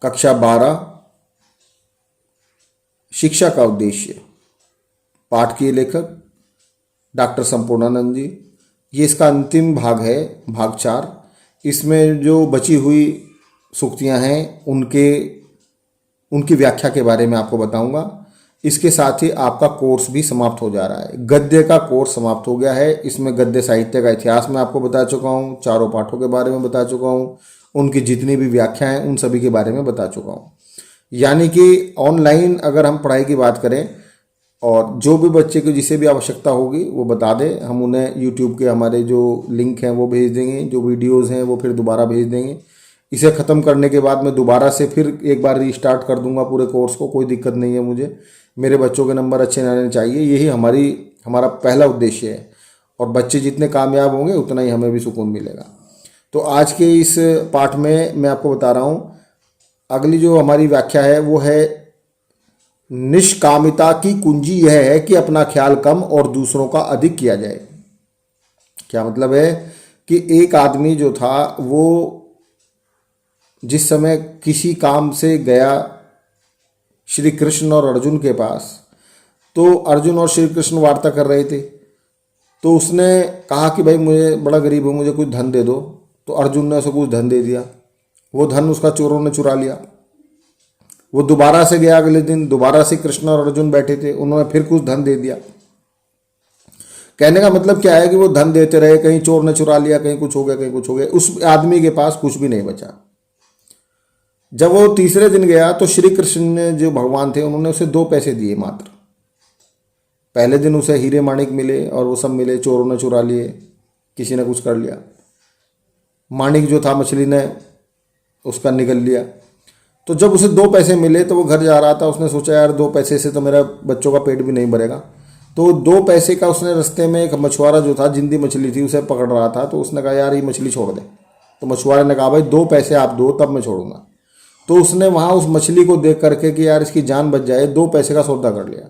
कक्षा 12 शिक्षा का उद्देश्य, पाठ के लेखक डॉक्टर संपूर्णानंद जी। ये इसका अंतिम भाग है, भाग 4। इसमें जो बची हुई सूक्तियाँ हैं उनकी व्याख्या के बारे में आपको बताऊंगा। इसके साथ ही आपका कोर्स भी समाप्त हो जा रहा है। गद्य का कोर्स समाप्त हो गया है। इसमें गद्य साहित्य का इतिहास मैं आपको बता चुका हूँ, चारों पाठों के बारे में बता चुका हूँ, उनकी जितनी भी व्याख्या हैं उन सभी के बारे में बता चुका हूँ। यानी कि ऑनलाइन अगर हम पढ़ाई की बात करें और जो भी बच्चे को जिसे भी आवश्यकता होगी वो बता दें, हम उन्हें यूट्यूब के हमारे जो लिंक हैं वो भेज देंगे, जो वीडियोज़ हैं वो फिर दोबारा भेज देंगे। इसे ख़त्म करने के बाद मैं दोबारा से फिर एक बार रीस्टार्ट कर दूंगा पूरे कोर्स को, कोई दिक्कत नहीं है मुझे। मेरे बच्चों के नंबर अच्छे आने चाहिए, यही हमारा पहला उद्देश्य है। और बच्चे जितने कामयाब होंगे उतना ही हमें भी सुकून मिलेगा। तो आज के इस पाठ में मैं आपको बता रहा हूँ, अगली जो हमारी व्याख्या है वो है, निष्कामिता की कुंजी यह है कि अपना ख्याल कम और दूसरों का अधिक किया जाए। क्या मतलब है कि एक आदमी जो था वो जिस समय किसी काम से गया श्री कृष्ण और अर्जुन के पास, तो अर्जुन और श्री कृष्ण वार्ता कर रहे थे। तो उसने कहा कि भाई मुझे बड़ा गरीब हूँ, मुझे कुछ धन दे दो। तो अर्जुन ने उसे कुछ धन दे दिया। वो धन उसका चोरों ने चुरा लिया। वो दोबारा से गया, अगले दिन दोबारा से कृष्ण और अर्जुन बैठे थे, उन्होंने फिर कुछ धन दे दिया। कहने का मतलब क्या है कि वो धन देते रहे, कहीं चोर ने चुरा लिया, कहीं कुछ हो गया, कहीं कुछ हो गया। उस आदमी के पास कुछ भी नहीं बचा। जब वो तीसरे दिन गया तो श्री कृष्ण ने, जो भगवान थे, उन्होंने उसे 2 पैसे दिए मात्र। पहले दिन उसे हीरे माणिक मिले और वो सब मिले, चोरों ने चुरा लिए, किसी ने कुछ कर लिया। माणिक जो था मछली ने उसका निगल लिया। तो जब उसे 2 पैसे मिले तो वो घर जा रहा था, उसने सोचा यार 2 पैसे से तो मेरा बच्चों का पेट भी नहीं भरेगा। तो 2 पैसे का उसने रास्ते में एक मछुआरा जो था, जिंदी मछली थी, उसे पकड़ रहा था। तो उसने कहा यार ये मछली छोड़ दे। तो मछुआरे ने कहा भाई 2 पैसे आप दो तब मैं छोड़ूंगा। तो उसने वहाँ उस मछली को देख करके कि यार इसकी जान बच जाए, 2 पैसे का सौदा कर लिया।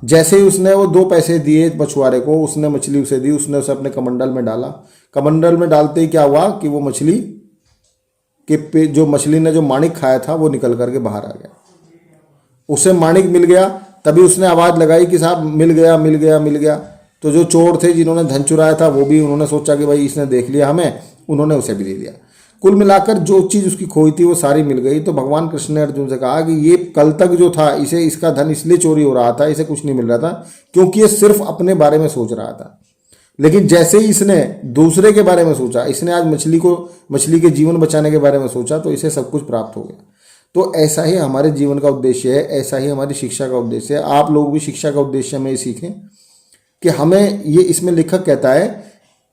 जैसे ही उसने वो 2 पैसे दिए मछुआरे को, उसने मछली उसे दी, उसने उसे अपने कमंडल में डाला। कमंडल में डालते ही क्या हुआ कि वो मछली के जो मछली ने जो माणिक खाया था वो निकल करके बाहर आ गया। उसे माणिक मिल गया। तभी उसने आवाज़ लगाई कि साहब मिल गया, मिल गया, मिल गया। तो जो चोर थे जिन्होंने धन चुराया था वो भी, उन्होंने सोचा कि भाई इसने देख लिया हमें, उन्होंने उसे भी दे दिया। कुल मिलाकर जो चीज़ उसकी खोई थी वो सारी मिल गई। तो भगवान कृष्ण ने अर्जुन से कहा कि ये कल तक जो था, इसे इसका धन इसलिए चोरी हो रहा था, इसे कुछ नहीं मिल रहा था क्योंकि ये सिर्फ अपने बारे में सोच रहा था। लेकिन जैसे ही इसने दूसरे के बारे में सोचा, इसने आज मछली के जीवन बचाने के बारे में सोचा, तो इसे सब कुछ प्राप्त हो गया। तो ऐसा ही हमारे जीवन का उद्देश्य है, ऐसा ही हमारी शिक्षा का उद्देश्य है। आप लोग भी शिक्षा का उद्देश्य में ये सीखें कि हमें ये, इसमें लेखक कहता है,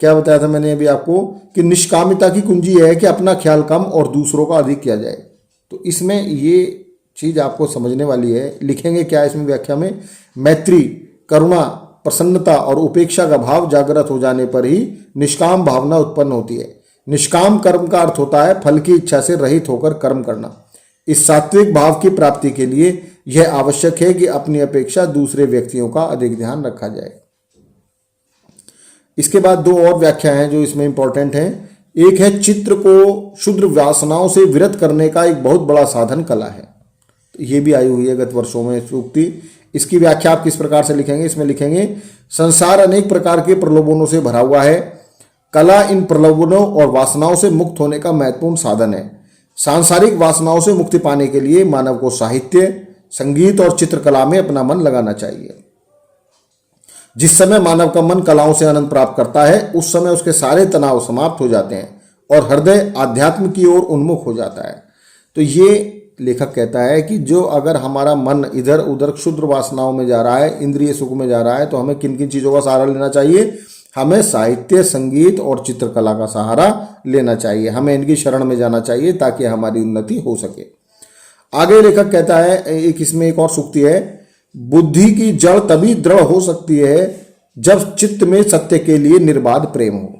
क्या बताया था मैंने अभी आपको, कि निष्कामिता की कुंजी है कि अपना ख्याल कम और दूसरों का अधिक किया जाए। तो इसमें ये चीज़ आपको समझने वाली है। लिखेंगे क्या इसमें व्याख्या में, मैत्री, करुणा, प्रसन्नता और उपेक्षा का भाव जागृत हो जाने पर ही निष्काम भावना उत्पन्न होती है। निष्काम कर्म का अर्थ होता है फल की इच्छा से रहित होकर कर्म करना। इस सात्विक भाव की प्राप्ति के लिए यह आवश्यक है कि अपनी अपेक्षा दूसरे व्यक्तियों का अधिक ध्यान रखा जाए। इसके बाद 2 और व्याख्या हैं जो इसमें इंपॉर्टेंट हैं। एक है, चित्र को क्षुद्र वासनाओं से विरत करने का एक बहुत बड़ा साधन कला है। तो ये भी आई हुई है गत वर्षों में सूक्ति। इसकी व्याख्या आप किस प्रकार से लिखेंगे, इसमें लिखेंगे, संसार अनेक प्रकार के प्रलोभनों से भरा हुआ है। कला इन प्रलोभनों और वासनाओं से मुक्त होने का महत्वपूर्ण साधन है। सांसारिक वासनाओं से मुक्ति पाने के लिए मानव को साहित्य, संगीत और चित्रकला में अपना मन लगाना चाहिए। जिस समय मानव का मन कलाओं से आनंद प्राप्त करता है, उस समय उसके सारे तनाव समाप्त हो जाते हैं और हृदय आध्यात्म की ओर उन्मुख हो जाता है। तो ये लेखक कहता है कि जो अगर हमारा मन इधर उधर क्षुद्र वासनाओं में जा रहा है, इंद्रिय सुख में जा रहा है, तो हमें किन किन चीज़ों का सहारा लेना चाहिए? हमें साहित्य, संगीत और चित्रकला का सहारा लेना चाहिए। हमें इनकी शरण में जाना चाहिए ताकि हमारी उन्नति हो सके। आगे लेखक कहता है, इसमें एक और सूक्ति है, बुद्धि की जड़ तभी दृढ़ हो सकती है जब चित्त में सत्य के लिए निर्बाध प्रेम हो।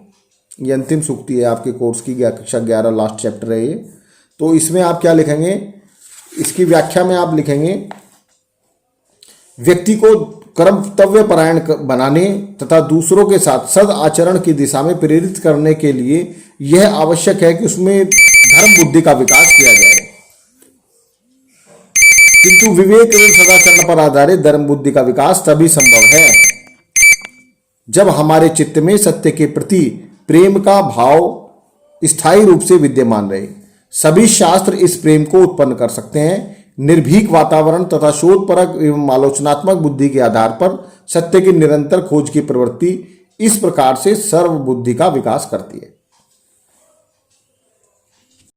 ये अंतिम सूक्ति है आपके कोर्स की, कक्षा 11 लास्ट चैप्टर है ये। तो इसमें आप क्या लिखेंगे, इसकी व्याख्या में आप लिखेंगे, व्यक्ति को कर्तव्य परायण बनाने तथा दूसरों के साथ सद आचरण की दिशा में प्रेरित करने के लिए यह आवश्यक है कि उसमें धर्म बुद्धि का विकास किया जाए। किंतु विवेक एवं सदाचरण पर आधारित धर्म बुद्धि का विकास तभी संभव है जब हमारे चित्त में सत्य के प्रति प्रेम का भाव स्थायी रूप से विद्यमान रहे। सभी शास्त्र इस प्रेम को उत्पन्न कर सकते हैं। निर्भीक वातावरण तथा शोधपरक एवं आलोचनात्मक बुद्धि के आधार पर सत्य की निरंतर खोज की प्रवृत्ति इस प्रकार से सर्व बुद्धि का विकास करती है।